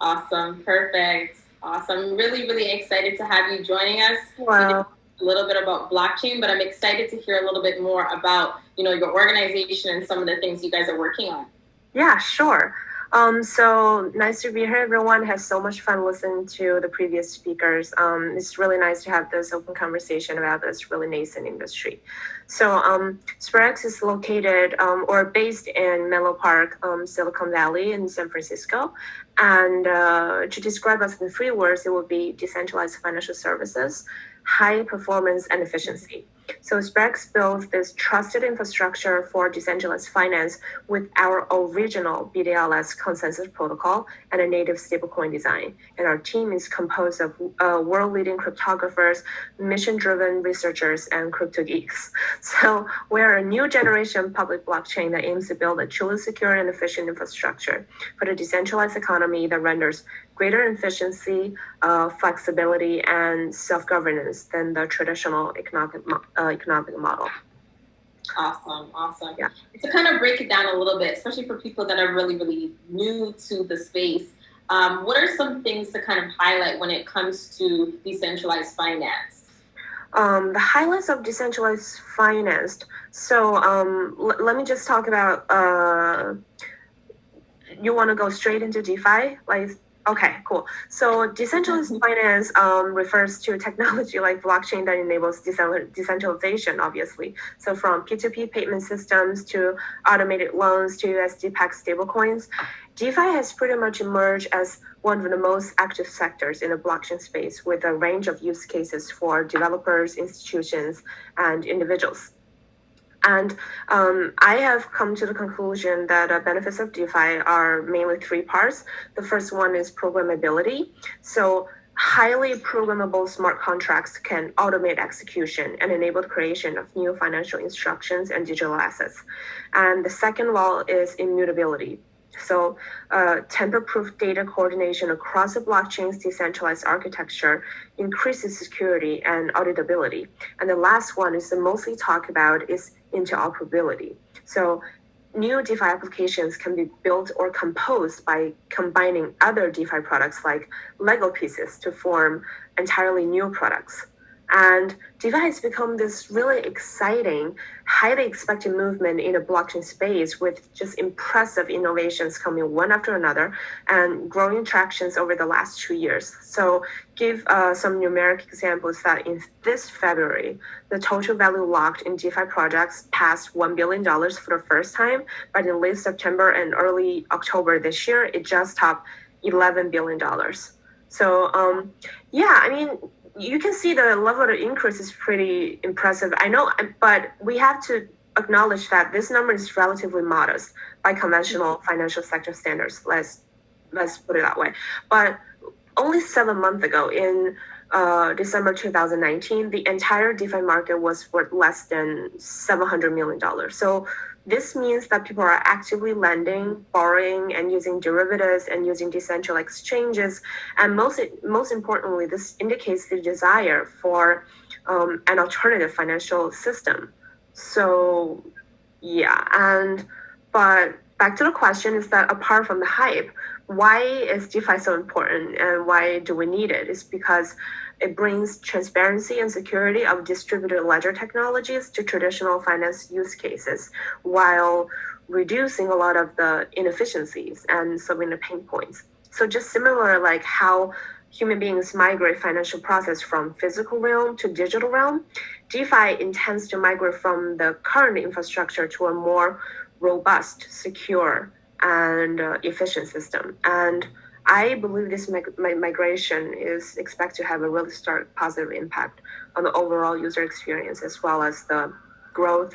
Awesome. Perfect. Awesome. Really, really excited to have you joining us. We did Well, a little bit about blockchain, but I'm excited to hear a little bit more about, your organization and some of the things you guys are working on. yeah, sure. So nice to be here. Everyone has so much fun listening to the previous speakers. It's really nice to have this open conversation about this really nascent industry. So Sperax is located or based in Menlo Park, Silicon Valley in San Francisco. And to describe us in 3 words, it would be decentralized financial services, high performance, and efficiency. So Sperax builds this trusted infrastructure for decentralized finance with our original BDLS consensus protocol and a native stablecoin design. And our team is composed of world-leading cryptographers, mission-driven researchers, and crypto geeks. So we're a new generation public blockchain that aims to build a truly secure and efficient infrastructure for the decentralized economy that renders greater efficiency, flexibility, and self-governance than the traditional economic model. Awesome. Awesome. Yeah. To kind of break it down a little bit, especially for people that are really, really new to the space, what are some things to kind of highlight when it comes to decentralized finance? The highlights of decentralized finance. So let me just talk about. You want to go straight into DeFi, like? Okay, cool. So decentralized finance refers to technology like blockchain that enables decentralization, obviously. So from P2P payment systems to automated loans to USD-backed stablecoins, DeFi has pretty much emerged as one of the most active sectors in the blockchain space with a range of use cases for developers, institutions, and individuals. And I have come to the conclusion that the benefits of DeFi are mainly 3 parts. The first one is programmability. So highly programmable smart contracts can automate execution and enable the creation of new financial instructions and digital assets. And the second law is immutability. So tamper-proof data coordination across the blockchain's decentralized architecture increases security and auditability. And the last one is the mostly talked about is interoperability. So new DeFi applications can be built or composed by combining other DeFi products like Lego pieces to form entirely new products. And DeFi has become this really exciting, highly expected movement in the blockchain space with just impressive innovations coming one after another and growing attractions over the last 2 years. So give some numeric examples that in this February, the total value locked in DeFi projects passed $1 billion for the first time, but in late September and early October this year, it just topped $11 billion. So yeah, I mean, you can see the level of increase is pretty impressive. I know, but we have to acknowledge that this number is relatively modest by conventional financial sector standards. Let's put it that way. But only 7 months ago, in December 2019, the entire DeFi market was worth less than $700 million. So this means that people are actively lending, borrowing, and using derivatives and using decentralized exchanges. And most importantly, this indicates the desire for an alternative financial system. So yeah, but back to the question is that apart from the hype, why is DeFi so important and why do we need it? It's because it brings transparency and security of distributed ledger technologies to traditional finance use cases while reducing a lot of the inefficiencies and solving the pain points. So just similar like how human beings migrate financial process from physical realm to digital realm, DeFi intends to migrate from the current infrastructure to a more robust, secure, and efficient system. And I believe this migration is expected to have a really stark positive impact on the overall user experience as well as the growth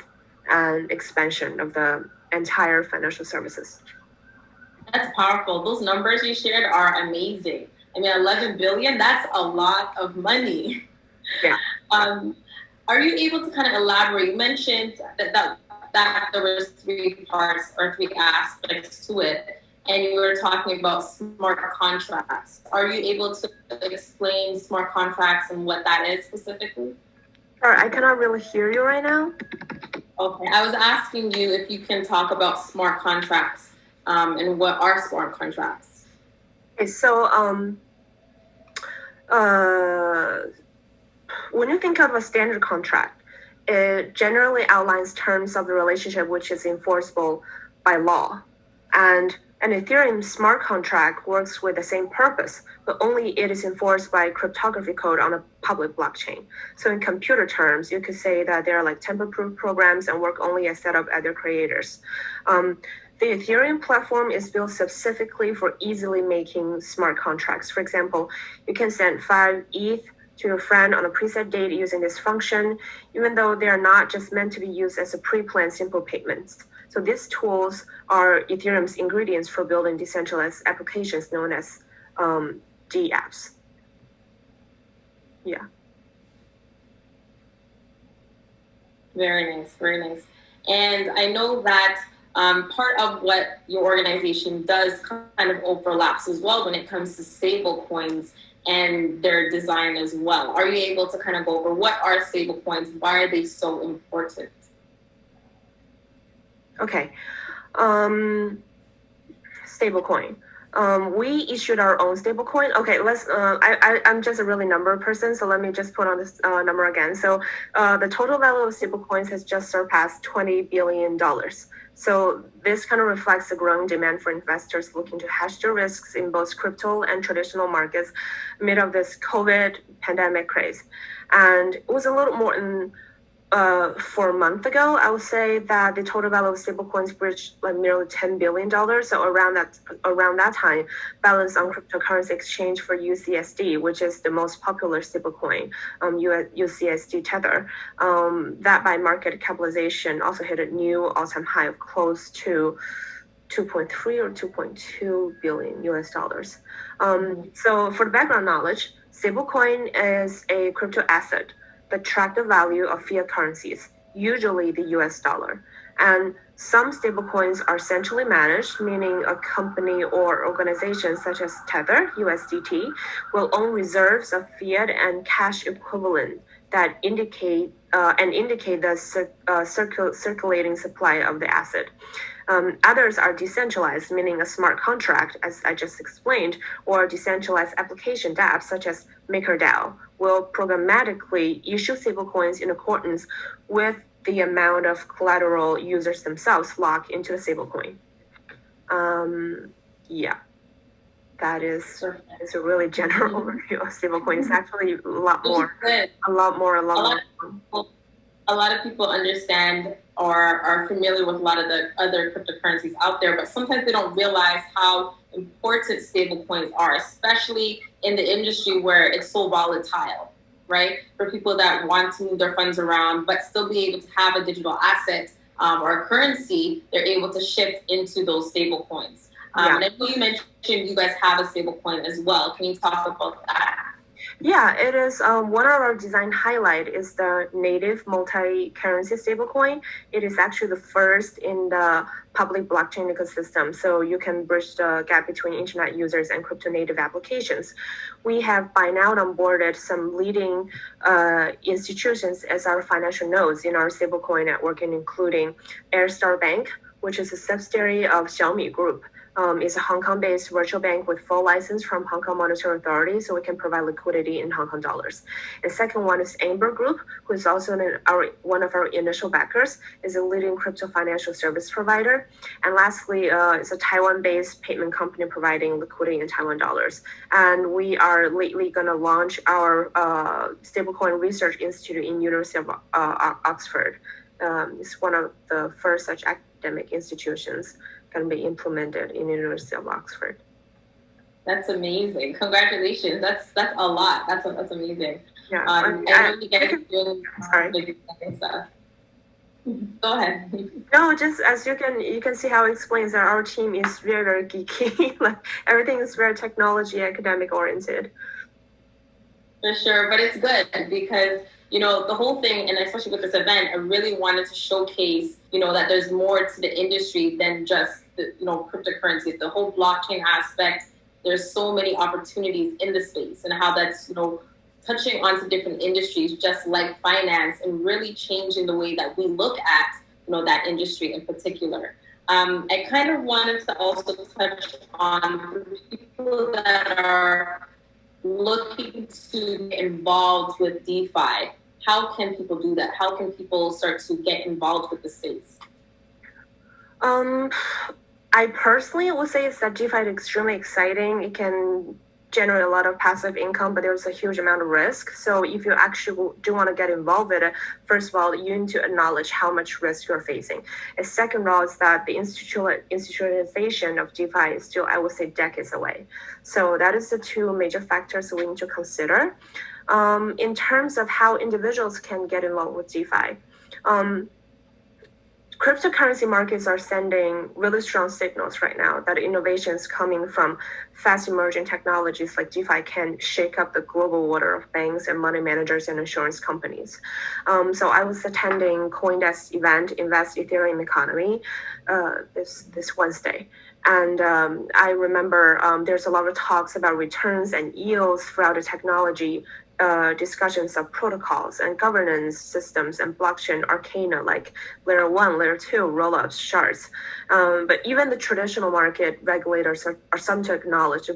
and expansion of the entire financial services. That's powerful. Those numbers you shared are amazing. I mean, 11 billion, that's a lot of money. Yeah. Um, are you able to kind of elaborate? You mentioned that there was 3 parts or 3 aspects to it, and you were talking about smart contracts. Are you able to explain smart contracts and what that is specifically? Sure, I cannot really hear you right now. Okay, I was asking you if you can talk about smart contracts and what are smart contracts. Okay, so when you think of a standard contract, it generally outlines terms of the relationship which is enforceable by law. And an Ethereum smart contract works with the same purpose, but only it is enforced by cryptography code on a public blockchain. So in computer terms, you could say that they are like tamper-proof programs and work only as set up at their creators. The Ethereum platform is built specifically for easily making smart contracts. For example, you can send 5 ETH to your friend on a preset date using this function, even though they are not just meant to be used as a pre-planned simple payments. So these tools are Ethereum's ingredients for building decentralized applications known as DApps. Yeah. Very nice, very nice. And I know that part of what your organization does kind of overlaps as well when it comes to stable coins and their design as well. Are you able to kind of go over what are stable coins? Why are they so important? Okay. Stablecoin. We issued our own stablecoin. Okay, I'm just a really number person, so let me just put on this number again. So the total value of stablecoins has just surpassed $20 billion. So this kind of reflects the growing demand for investors looking to hedge their risks in both crypto and traditional markets amid of this COVID pandemic craze. And it was a little more in for a month ago, I would say that the total value of stablecoins breached like nearly $10 billion. So around that time, balance on cryptocurrency exchange for UCSD, which is the most popular stablecoin, UCSD Tether, that by market capitalization also hit a new all-time high of close to 2.3 or 2.2 billion US dollars. So for the background knowledge, stablecoin is a crypto asset that track the value of fiat currencies, usually the US dollar. And some stablecoins are centrally managed, meaning a company or organization such as Tether, USDT, will own reserves of fiat and cash equivalent that indicate the circulating supply of the asset. Others are decentralized, meaning a smart contract, as I just explained, or decentralized application dApps, such as MakerDAO, will programmatically issue stablecoins in accordance with the amount of collateral users themselves lock into the stablecoin. Yeah, that is a really general overview of stablecoins. It's actually a lot more. A lot of people understand or are familiar with a lot of the other cryptocurrencies out there, but sometimes they don't realize how important stablecoins are, especially in the industry where it's so volatile, right? For people that want to move their funds around, but still be able to have a digital asset or a currency, they're able to shift into those stablecoins. And I know you mentioned you guys have a stablecoin as well. Can you talk about that? Yeah, it is one of our design highlight is the native multi-currency stablecoin. It is actually the first in the public blockchain ecosystem, so you can bridge the gap between internet users and crypto native applications. We have by now onboarded some leading institutions as our financial nodes in our stablecoin network, including Airstar Bank, which is a subsidiary of Xiaomi Group. Is a Hong Kong-based virtual bank with full license from Hong Kong Monetary Authority, so we can provide liquidity in Hong Kong dollars. And second one is Amber Group, who is also one of our initial backers, is a leading crypto financial service provider. And lastly, it's a Taiwan-based payment company providing liquidity in Taiwan dollars. And we are lately going to launch our stablecoin research institute in University of Oxford. It's one of the first such academic institutions can be implemented in the University of Oxford. That's amazing! Congratulations. That's a lot. That's amazing. Yeah, I know you guys are doing sorry. Stuff. Go ahead. No, just as you can see how it explains that our team is very, very geeky. Like everything is very technology academic oriented. For sure, but it's good because the whole thing, and especially with this event, I really wanted to showcase, that there's more to the industry than just the, cryptocurrency. The whole blockchain aspect, there's so many opportunities in the space and how that's, touching onto different industries, just like finance, and really changing the way that we look at, that industry in particular. I kind of wanted to also touch on people that are looking to get involved with DeFi. How can people do that? How can people start to get involved with the space? I personally would say that DeFi is extremely exciting. It can generate a lot of passive income, but there's a huge amount of risk. So if you actually do want to get involved with it, first of all, you need to acknowledge how much risk you're facing. And second of all is that the institutionalization of DeFi is still, I would say, decades away. So that is the two major factors we need to consider. In terms of how individuals can get involved with DeFi, cryptocurrency markets are sending really strong signals right now that innovations coming from fast emerging technologies like DeFi can shake up the global order of banks and money managers and insurance companies. So I was attending CoinDesk's event, Invest Ethereum Economy, this Wednesday. And I remember there's a lot of talks about returns and yields throughout the technology, discussions of protocols and governance systems and blockchain arcana like layer 1, layer 2, rollups, shards. But even the traditional market regulators are some to acknowledge the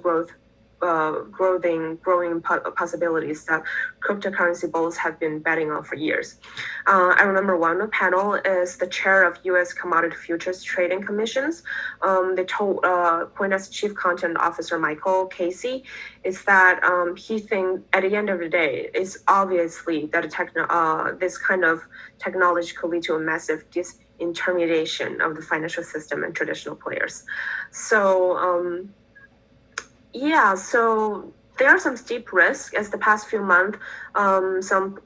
growing possibilities that cryptocurrency bulls have been betting on for years. I remember one of the panel is the chair of U.S. Commodity Futures Trading Commissions. They told CoinDesk Chief Content Officer Michael Casey is that he thinks at the end of the day, it's obviously that this kind of technology could lead to a massive disintermediation of the financial system and traditional players. So so there are some steep risks as the past few months. Some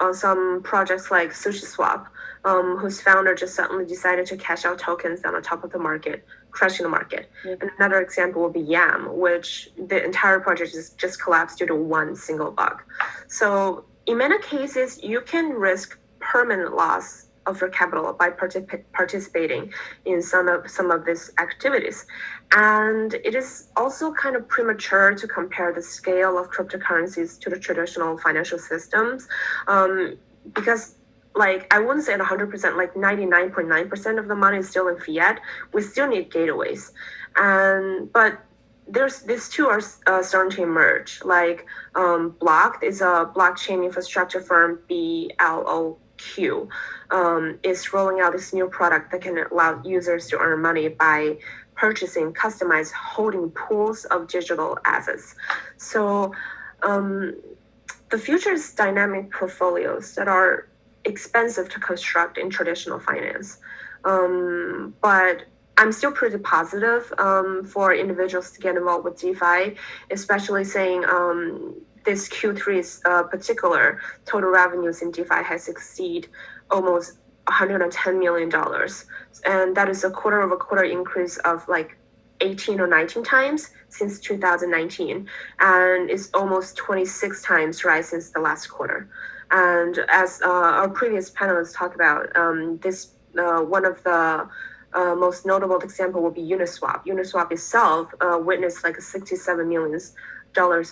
projects like SushiSwap, whose founder just suddenly decided to cash out tokens on the top of the market, crashing the market. And another example would be Yam, which the entire project just collapsed due to one single bug. So in many cases, you can risk permanent loss of your capital by participating in some of these activities. And it is also kind of premature to compare the scale of cryptocurrencies to the traditional financial systems, because like I wouldn't say 100%, like 99.9% of the money is still in fiat. We still need gateways, but these two are starting to emerge. Like Blocked is a blockchain infrastructure firm, BLOQ, is rolling out this new product that can allow users to earn money by purchasing customized holding pools of digital assets. So the future is dynamic portfolios that are expensive to construct in traditional finance. But I'm still pretty positive for individuals to get involved with DeFi, especially saying this Q3's particular total revenues in DeFi has exceeded almost $110 million. And that is a quarter-over-quarter increase of like 18 or 19 times since 2019. And it's almost 26 times rise since the last quarter. And as our previous panelists talked about, this one of the most notable example will be Uniswap. Uniswap itself witnessed like a $67 million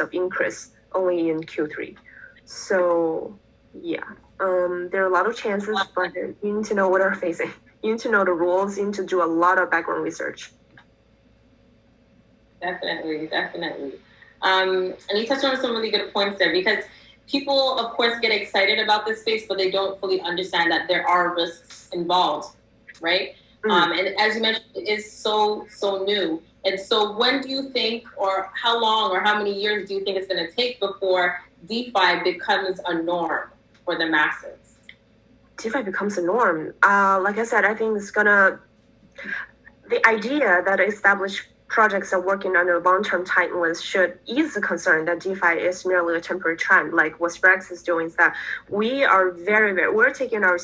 of increase only in Q3. So yeah, there are a lot of chances, but you need to know what you're facing. You need to know the rules. You need to do a lot of background research. Definitely. And you touched on some really good points there, because people, of course, get excited about this space, but they don't fully understand that there are risks involved, right? And as you mentioned, it is so new. And so when do you think, or how long or how many years do you think it's going to take before DeFi becomes a norm for the masses? DeFi becomes a norm. Like I said, I think the idea that established projects are working under long-term timelines should ease the concern that DeFi is merely a temporary trend. Like what Sperax is doing is that we are we're taking our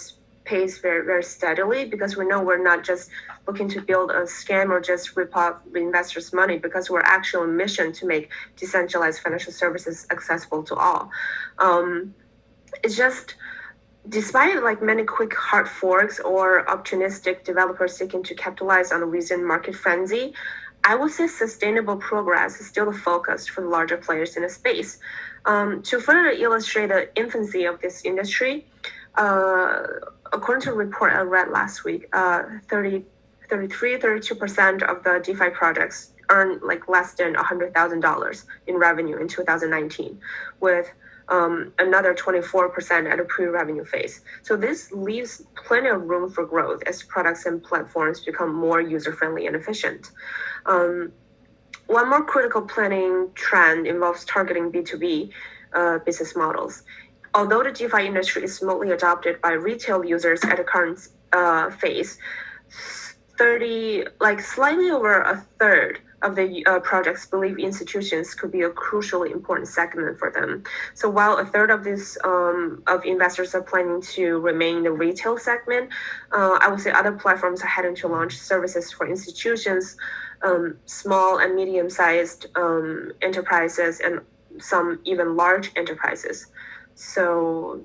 pace very, very steadily, because we know we're not just looking to build a scam or just rip off investors' money, because we're actually on a mission to make decentralized financial services accessible to all. It's just, despite like many quick hard forks or opportunistic developers seeking to capitalize on a recent market frenzy, I would say sustainable progress is still the focus for the larger players in the space. To further illustrate the infancy of this industry, according to a report I read last week, 30 32% of the DeFi projects earned like less than $100,000 in revenue in 2019, with another 24% at a pre-revenue phase. So this leaves plenty of room for growth as products and platforms become more user-friendly and efficient. One more critical planning trend involves targeting B2B business models. Although the DeFi industry is mostly adopted by retail users at the current phase, slightly over a third of the projects believe institutions could be a crucially important segment for them. So while a third of these of investors are planning to remain in the retail segment, I would say other platforms are heading to launch services for institutions, small and medium-sized enterprises, and some even large enterprises. So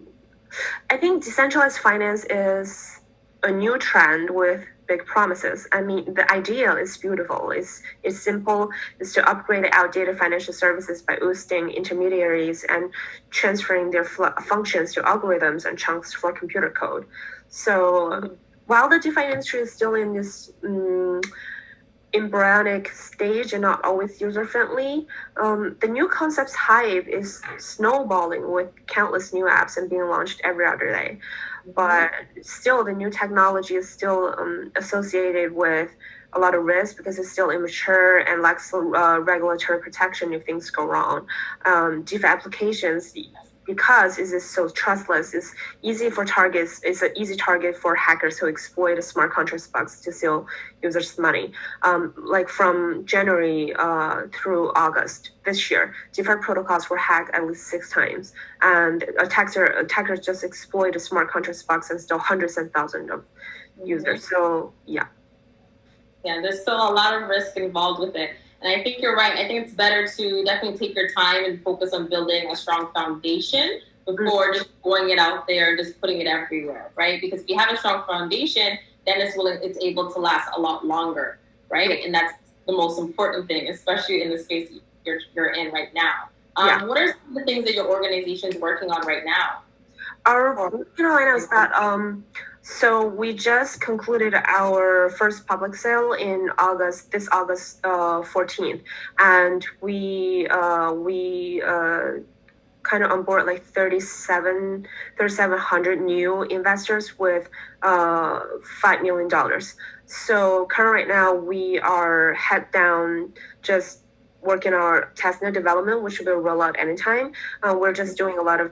I think decentralized finance is a new trend with big promises. I mean, the idea is beautiful. It's simple. It's to upgrade outdated financial services by boosting intermediaries and transferring their functions to algorithms and chunks for computer code. So while the DeFi industry is still in this embryonic stage and not always user-friendly, the new concepts hype is snowballing with countless new apps and being launched every other day. But still, the new technology is still associated with a lot of risk because it's still immature and lacks regulatory protection if things go wrong. DeFi applications, because it is so trustless, it's easy for targets. It's an easy target for hackers who exploit smart contract bugs to steal users' money. Like from January through August this year, DeFi protocols were hacked at least 6 times, and attackers just exploit smart contract bugs and stole hundreds and thousands of users. So yeah. Yeah, there's still a lot of risk involved with it. And I think you're right. I think it's better to definitely take your time and focus on building a strong foundation before just throwing it out there and just putting it everywhere, right? Because if you have a strong foundation, then it's able to last a lot longer, right? And that's the most important thing, especially in the space you're in right now. What are some of the things that your organization is working on right now? Is that so we just concluded our first public sale in August 14th, and we kind of onboard like 3,700 new investors with $5 million. So current right now we are head down just working on our testnet development, which will roll out anytime. We're just doing a lot of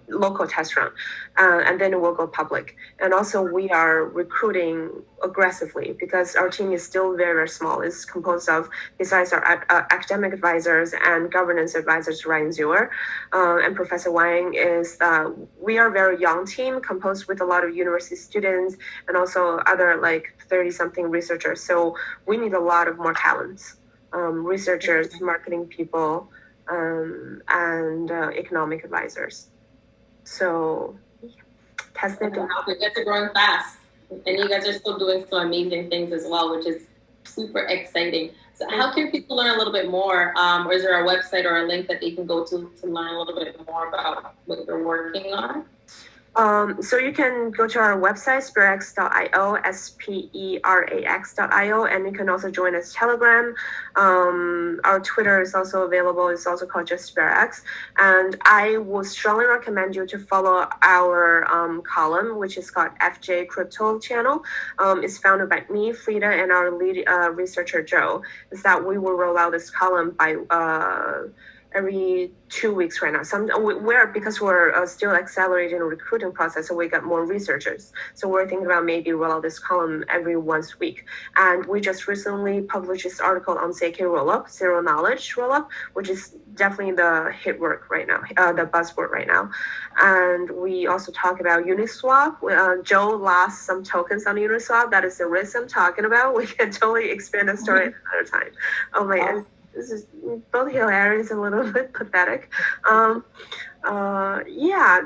local test run, and then it will go public. And also we are recruiting aggressively because our team is still very, very small. It's composed of, besides our academic advisors and governance advisors, Ryan Zeuer, and Professor Wang, is we are a very young team composed with a lot of university students and also other like 30-something researchers. So we need a lot of more talents. Researchers, marketing people, and economic advisors. So, testnet. You guys are growing fast, and you guys are still doing some amazing things as well, which is super exciting. So, how can people learn a little bit more? Or is there a website or a link that they can go to learn a little bit more about what you're working on? So you can go to our website, sperax.io, sperax.io, and you can also join us Telegram. Our Twitter is also available. It's also called just Sperax. And I would strongly recommend you to follow our column, which is called FJ Crypto channel. It's founded by me, Frida, and our lead researcher, Joe. Is that we will roll out this column by every 2 weeks right now. Because we're still accelerating the recruiting process, so we got more researchers. So we're thinking about maybe roll out this column every once a week. And we just recently published this article on ZK rollup, zero knowledge rollup, which is definitely the hit work right now, the buzzword right now. And we also talk about Uniswap. Joe lost some tokens on Uniswap. That is the risk I'm talking about. We can totally expand the story another time. Oh my God. This is both hilarious and a little bit pathetic.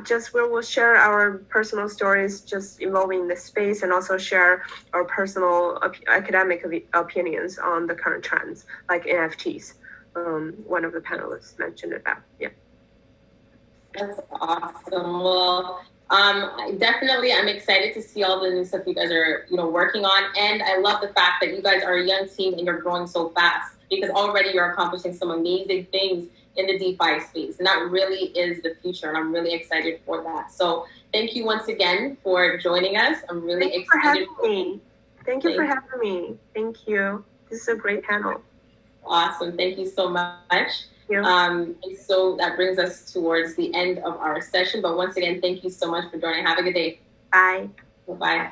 Just where we'll share our personal stories just involving the space and also share our personal academic opinions on the current trends, like NFTs. One of the panelists mentioned about, yeah. That's awesome. Well, Definitely, I'm excited to see all the new stuff you guys are, working on. And I love the fact that you guys are a young team and you're growing so fast because already you're accomplishing some amazing things in the DeFi space. And that really is the future. And I'm really excited for that. So thank you once again for joining us. I'm really excited. Thank you for having me. Thank you. This is a great panel. Awesome. Thank you so much. And so that brings us towards the end of our session. But once again, thank you so much for joining. Have a good day. Bye. Bye-bye.